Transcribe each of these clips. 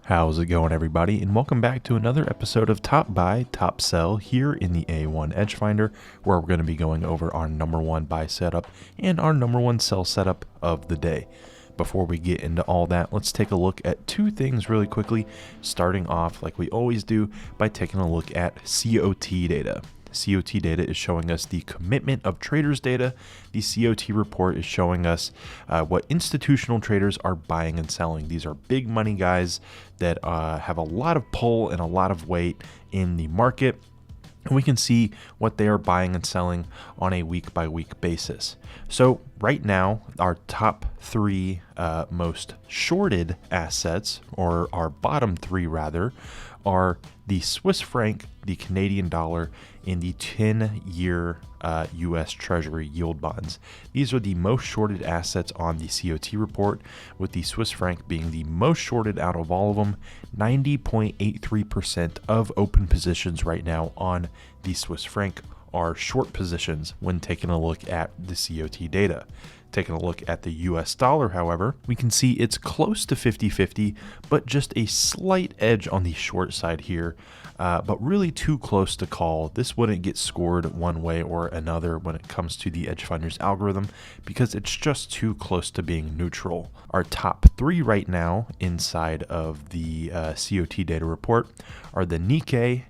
How's it going, everybody, and welcome back to another episode of Top Buy, Top Sell here in the A1 Edge Finder, where we're going to be going over our number one buy setup and our number one sell setup of the day. Before we get into all that, let's take a look at two things really quickly, starting off like we always do by taking a look at COT data. COT data is showing us the commitment of traders data. The COT report is showing us what institutional traders are buying and selling. These are big money guys that have a lot of pull and a lot of weight in the market. And we can see what they are buying and selling on a week by week basis. So right now, our top three most shorted assets, or our bottom three rather, are the Swiss franc, the Canadian dollar, and the 10-year US Treasury yield bonds. These are the most shorted assets on the COT report, with the Swiss franc being the most shorted out of all of them. 90.83% of open positions right now on the Swiss franc are short positions when taking a look at the COT data. Taking a look at the US dollar, however, we can see it's close to 50-50, but just a slight edge on the short side here, but really too close to call. This wouldn't get scored one way or another when it comes to the Edge Finder's algorithm because it's just too close to being neutral. Our top three right now inside of the COT data report are the NIKKEI,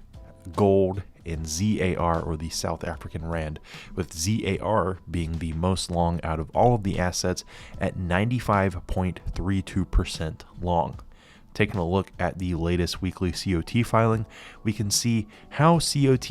gold, and ZAR, or the South African Rand, with ZAR being the most long out of all of the assets at 95.32% long. Taking a look at the latest weekly COT filing, we can see how COT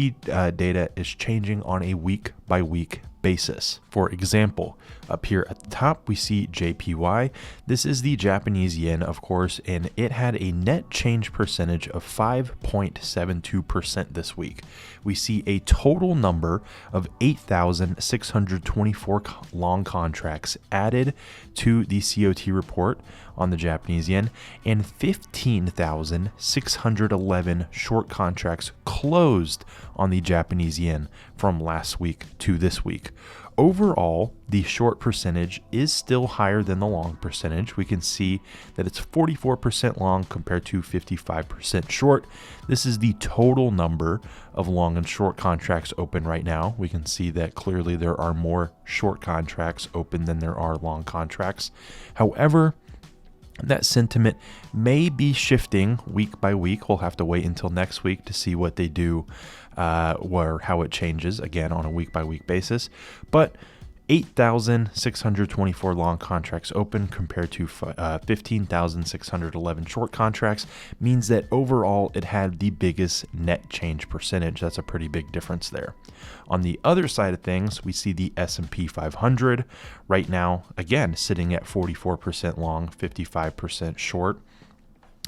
data is changing on a week by week basis. For example, up here at the top, we see JPY. This is the Japanese yen, of course, and it had a net change percentage of 5.72% this week. We see a total number of 8,624 long contracts added to the COT report on the Japanese yen, and 15,611 short contracts closed on the Japanese yen from last week to this week. Overall, the short percentage is still higher than the long percentage. We can see that it's 44% long compared to 55% short. This is the total number of long and short contracts open right now. We can see that clearly there are more short contracts open than there are long contracts. However, that sentiment may be shifting week by week. We'll have to wait until next week to see what they do or how it changes again on a week by week basis. But 8,624 long contracts open compared to 15,611 short contracts means that overall it had the biggest net change percentage. That's a pretty big difference there. On the other side of things, we see the S&P 500 right now, again, sitting at 44% long, 55% short.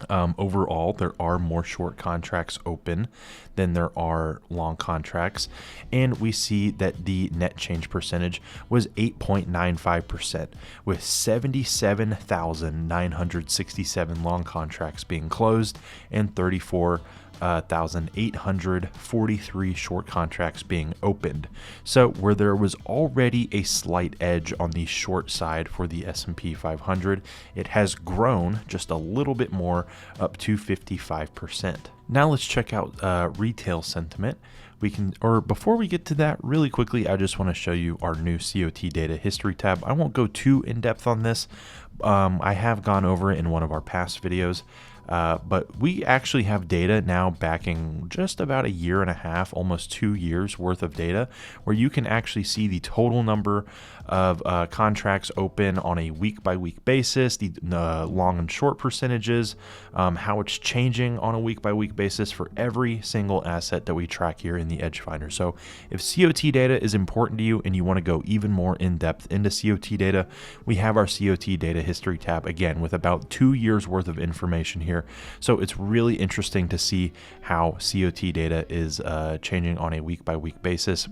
Overall, there are more short contracts open than there are long contracts, and we see that the net change percentage was 8.95%, with 77,967 long contracts being closed and 34,843 short contracts being opened. So where there was already a slight edge on the short side for the S&P 500, it has grown just a little bit more, up to 55%. Now let's check out retail sentiment. Before we get to that, really quickly, I just want to show you our new COT data history tab. I won't go too in depth on this. I have gone over it in one of our past videos. But we actually have data now backing just about a year and a half, almost 2 years worth of data, where you can actually see the total number of contracts open on a week by week basis, the long and short percentages, how it's changing on a week by week basis for every single asset that we track here in the Edge Finder. So if COT data is important to you and you want to go even more in depth into COT data, we have our COT data history tab, again, with about 2 years worth of information here. So it's really interesting to see how COT data is changing on a week by week basis.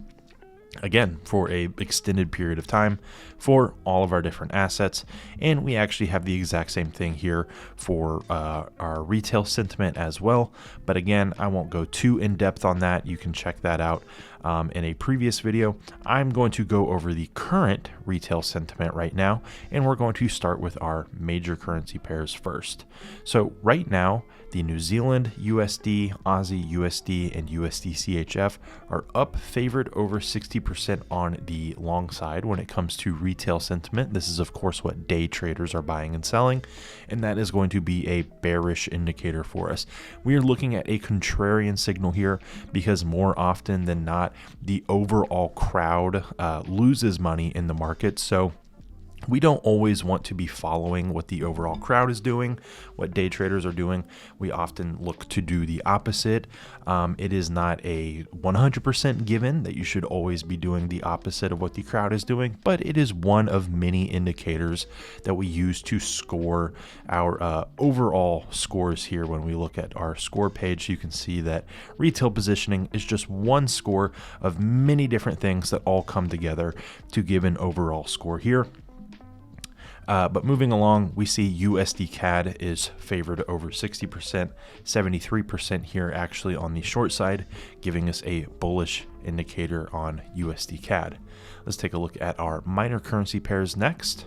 again, for a extended period of time for all of our different assets. And we actually have the exact same thing here for our retail sentiment as well. But again, I won't go too in depth on that. You can check that out in a previous video. I'm going to go over the current retail sentiment right now, and we're going to start with our major currency pairs first. So right now, the New Zealand USD, Aussie USD, and USD CHF are up, favored over 60% on the long side when it comes to retail sentiment. This is, of course, what day traders are buying and selling, and that is going to be a bearish indicator for us. We are looking at a contrarian signal here because more often than not, the overall crowd loses money in the market. So we don't always want to be following what the overall crowd is doing, what day traders are doing. We often look to do the opposite. It is not a 100% given that you should always be doing the opposite of what the crowd is doing, but it is one of many indicators that we use to score our overall scores here. When we look at our score page, you can see that retail positioning is just one score of many different things that all come together to give an overall score here. But moving along, we see USD CAD is favored over 60%, 73% here actually on the short side, giving us a bullish indicator on USD CAD. Let's take a look at our minor currency pairs next.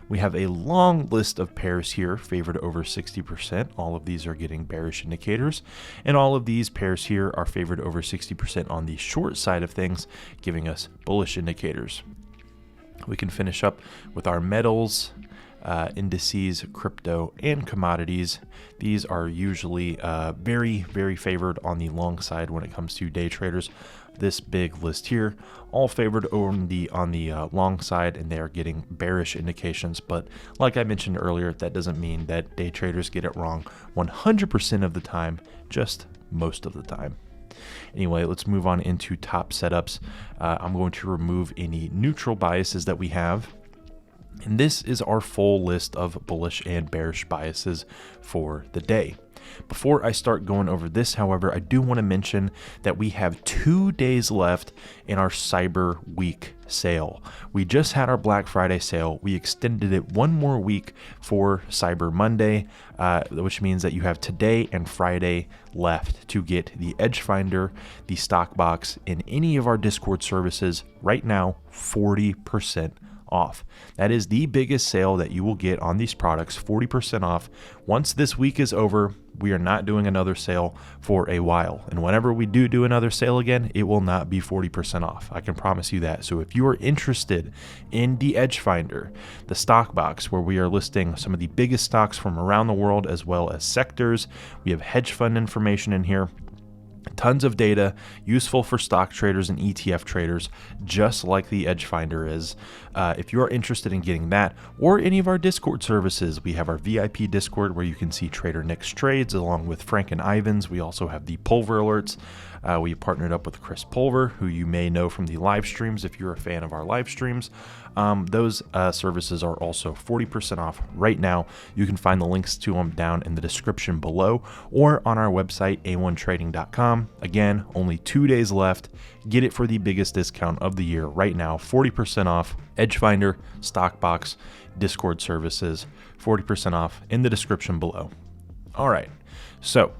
We have a long list of pairs here favored over 60%. All of these are getting bearish indicators, and all of these pairs here are favored over 60% on the short side of things, giving us bullish indicators. We can finish up with our metals, indices, crypto, and commodities. These are usually very, very favored on the long side when it comes to day traders. This big list here, all favored on the long side, and they are getting bearish indications. But like I mentioned earlier, that doesn't mean that day traders get it wrong 100% of the time, just most of the time. Anyway, let's move on into top setups. I'm going to remove any neutral biases that we have. And this is our full list of bullish and bearish biases for the day. Before I start going over this, however, I do want to mention that we have 2 days left in our Cyber Week sale. We just had our Black Friday sale. We extended it one more week for Cyber Monday, which means that you have today and Friday left to get the Edge Finder, the stock box, in any of our Discord services right now, 40% off. That is the biggest sale that you will get on these products, 40% off. Once this week is over, we are not doing another sale for a while. And whenever we do another sale again, it will not be 40% off. I can promise you that. So if you are interested in the Edge Finder, the stock box, where we are listing some of the biggest stocks from around the world as well as sectors, we have hedge fund information in here. Tons of data, useful for stock traders and ETF traders, just like the Edge Finder is. If you are interested in getting that or any of our Discord services, we have our VIP Discord where you can see Trader Nick's trades along with Frank and Ivan's. We also have the Pulver alerts. We partnered up with Chris Pulver, who you may know from the live streams if you're a fan of our live streams. Those services are also 40% off right now. You can find the links to them down in the description below or on our website, a1trading.com. Again, only 2 days left. Get it for the biggest discount of the year right now, 40% off. Edge Finder, Stock Box, Discord services, 40% off in the description below. All right, so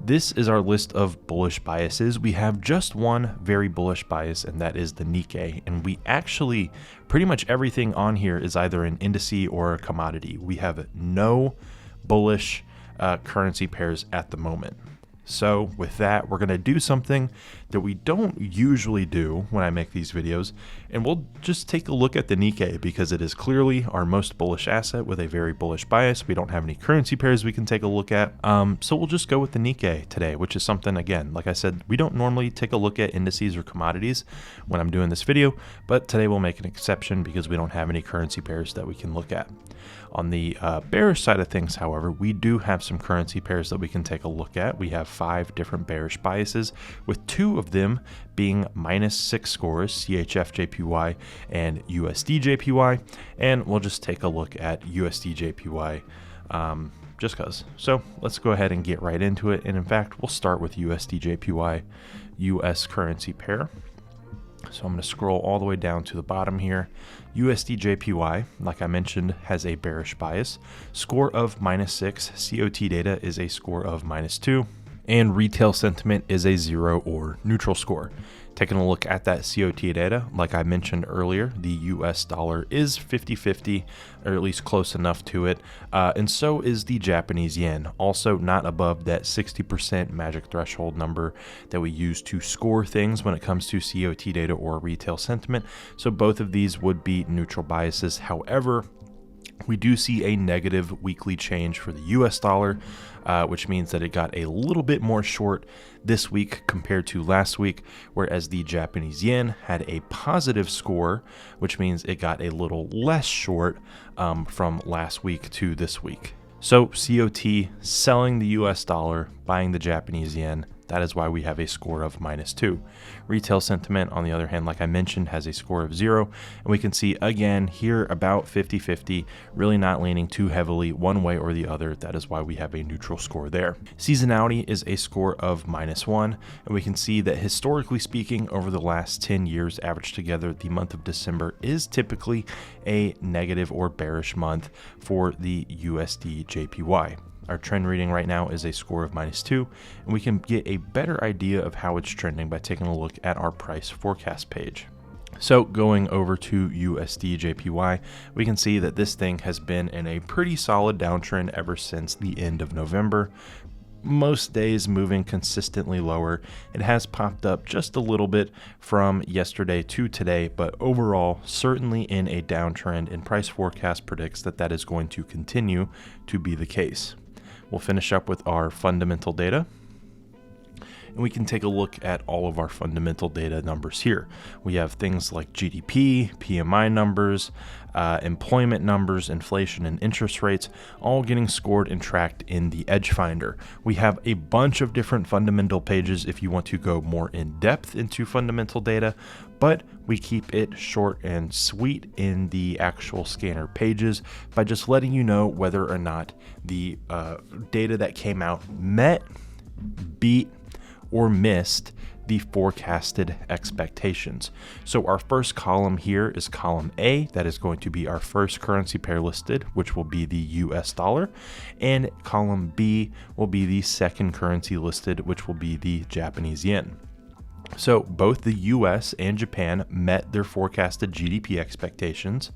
this is our list of bullish biases. We have just one very bullish bias, and that is the Nikkei. And we actually, pretty much everything on here is either an indice or a commodity. We have no bullish currency pairs at the moment. So with that, we're going to do something that we don't usually do when I make these videos, and we'll just take a look at the Nikkei because it is clearly our most bullish asset with a very bullish bias. We don't have any currency pairs we can take a look at, so we'll just go with the Nikkei today, which is something, again, like I said, we don't normally take a look at indices or commodities when I'm doing this video, but today we'll make an exception because we don't have any currency pairs that we can look at. On the bearish side of things, however, we do have some currency pairs that we can take a look at. We have 5 different bearish biases, with 2 of them being -6 scores, CHF JPY and USD JPY. And we'll just take a look at USD JPY just because. So let's go ahead and get right into it. And in fact, we'll start with USD JPY US currency pair. So I'm going to scroll all the way down to the bottom here. USD JPY, like I mentioned, has a bearish bias. Score of -6. COT data is a score of -2. And retail sentiment is a 0 or neutral score. Taking a look at that COT data, like I mentioned earlier, the US dollar is 50-50, or at least close enough to it, and so is the Japanese yen, also not above that 60% magic threshold number that we use to score things when it comes to COT data or retail sentiment. So both of these would be neutral biases. However, we do see a negative weekly change for the US dollar, which means that it got a little bit more short this week compared to last week, whereas the Japanese yen had a positive score, which means it got a little less short from last week to this week. So COT selling the US dollar, buying the Japanese yen. That is why we have a score of -2. Retail sentiment, on the other hand, like I mentioned, has a score of 0. And we can see again here about 50-50, really not leaning too heavily one way or the other. That is why we have a neutral score there. Seasonality is a score of -1. And we can see that historically speaking, over the last 10 years averaged together, the month of December is typically a negative or bearish month for the USD JPY. Our trend reading right now is a score of -2, and we can get a better idea of how it's trending by taking a look at our price forecast page. So going over to USD JPY, we can see that this thing has been in a pretty solid downtrend ever since the end of November. Most days moving consistently lower. It has popped up just a little bit from yesterday to today, but overall certainly in a downtrend, and price forecast predicts that that is going to continue to be the case. We'll finish up with our fundamental data, and we can take a look at all of our fundamental data numbers here. We have things like GDP, PMI numbers, employment numbers, inflation, and interest rates, all getting scored and tracked in the Edge Finder. We have a bunch of different fundamental pages if you want to go more in depth into fundamental data, but we keep it short and sweet in the actual scanner pages by just letting you know whether or not the data that came out met, beat, or missed the forecasted expectations. So our first column here is column A. That is going to be our first currency pair listed, which will be the US dollar. And column B will be the second currency listed, which will be the Japanese yen. So both the US and Japan met their forecasted GDP expectations.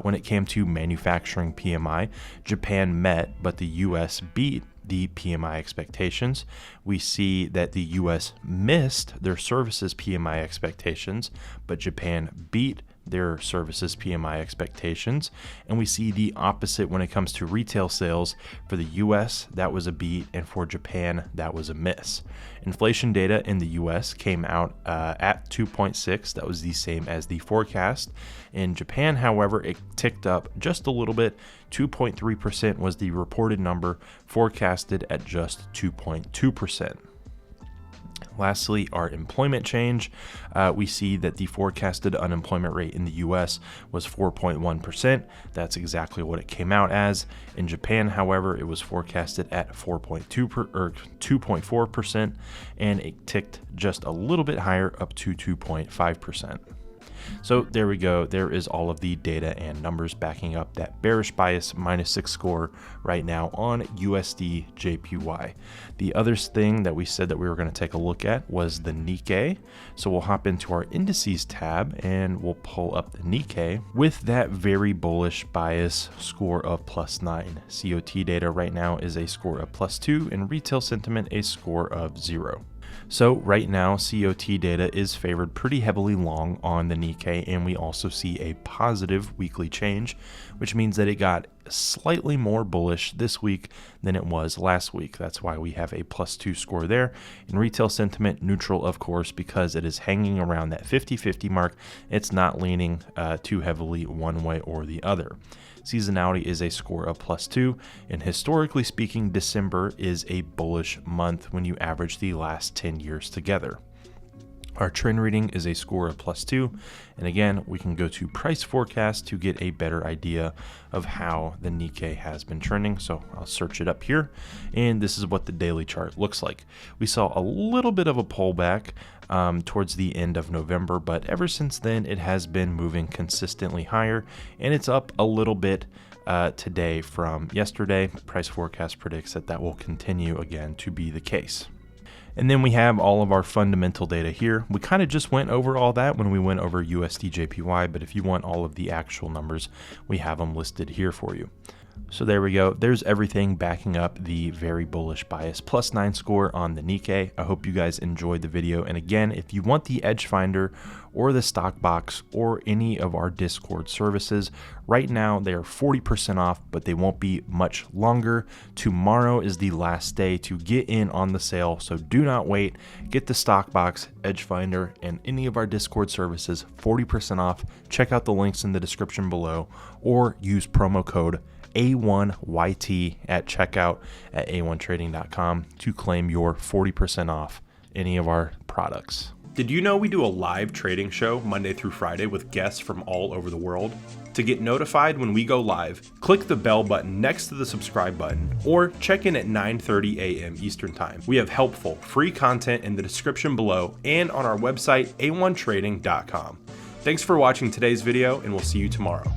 When it came to manufacturing PMI, Japan met, but the US beat the PMI expectations. We see that the US missed their services PMI expectations, but Japan beat their services PMI expectations. And we see the opposite when it comes to retail sales. For the US, that was a beat, and for Japan, that was a miss. Inflation data in the US came out at 2.6. That was the same as the forecast. In Japan, however, it ticked up just a little bit. 2.3% was the reported number, forecasted at just 2.2%. Lastly, our employment change. We see that the forecasted unemployment rate in the US was 4.1%. That's exactly what it came out as. In Japan, however, it was forecasted at 2.4%, and it ticked just a little bit higher up to 2.5%. So there we go. There is all of the data and numbers backing up that bearish bias -6 score right now on USD JPY. The other thing that we said that we were going to take a look at was the Nikkei. So we'll hop into our indices tab and we'll pull up the Nikkei with that very bullish bias score of +9. COT data right now is a score of +2, and retail sentiment a score of 0. So right now, COT data is favored pretty heavily long on the Nikkei, and we also see a positive weekly change, which means that it got slightly more bullish this week than it was last week. That's why we have a +2 score there. And retail sentiment neutral, of course, because it is hanging around that 50-50 mark. It's not leaning too heavily one way or the other. Seasonality is a score of +2, and historically speaking, December is a bullish month when you average the last 10 years together. Our trend reading is a score of +2. And again, we can go to price forecast to get a better idea of how the Nikkei has been trending. So I'll search it up here. And this is what the daily chart looks like. We saw a little bit of a pullback towards the end of November, but ever since then, it has been moving consistently higher, and it's up a little bit today from yesterday. Price forecast predicts that that will continue again to be the case. And then we have all of our fundamental data here. We kind of just went over all that when we went over USD JPY, but if you want all of the actual numbers, we have them listed here for you. So there we go. There's everything backing up the very bullish bias +9 score on the Nikkei. I hope you guys enjoyed the video. And again, if you want the Edge Finder or the Stock Box or any of our Discord services, right now they are 40% off, but they won't be much longer. Tomorrow is the last day to get in on the sale, so do not wait. Get the Stock Box, Edge Finder, and any of our Discord services 40% off. Check out the links in the description below, or use promo code A1YT at checkout at a1trading.com to claim your 40% off any of our products. Did you know we do a live trading show Monday through Friday with guests from all over the world? To get notified when we go live, click the bell button next to the subscribe button or check in at 9:30 a.m. Eastern Time. We have helpful, free content in the description below and on our website, a1trading.com. Thanks for watching today's video, and we'll see you tomorrow.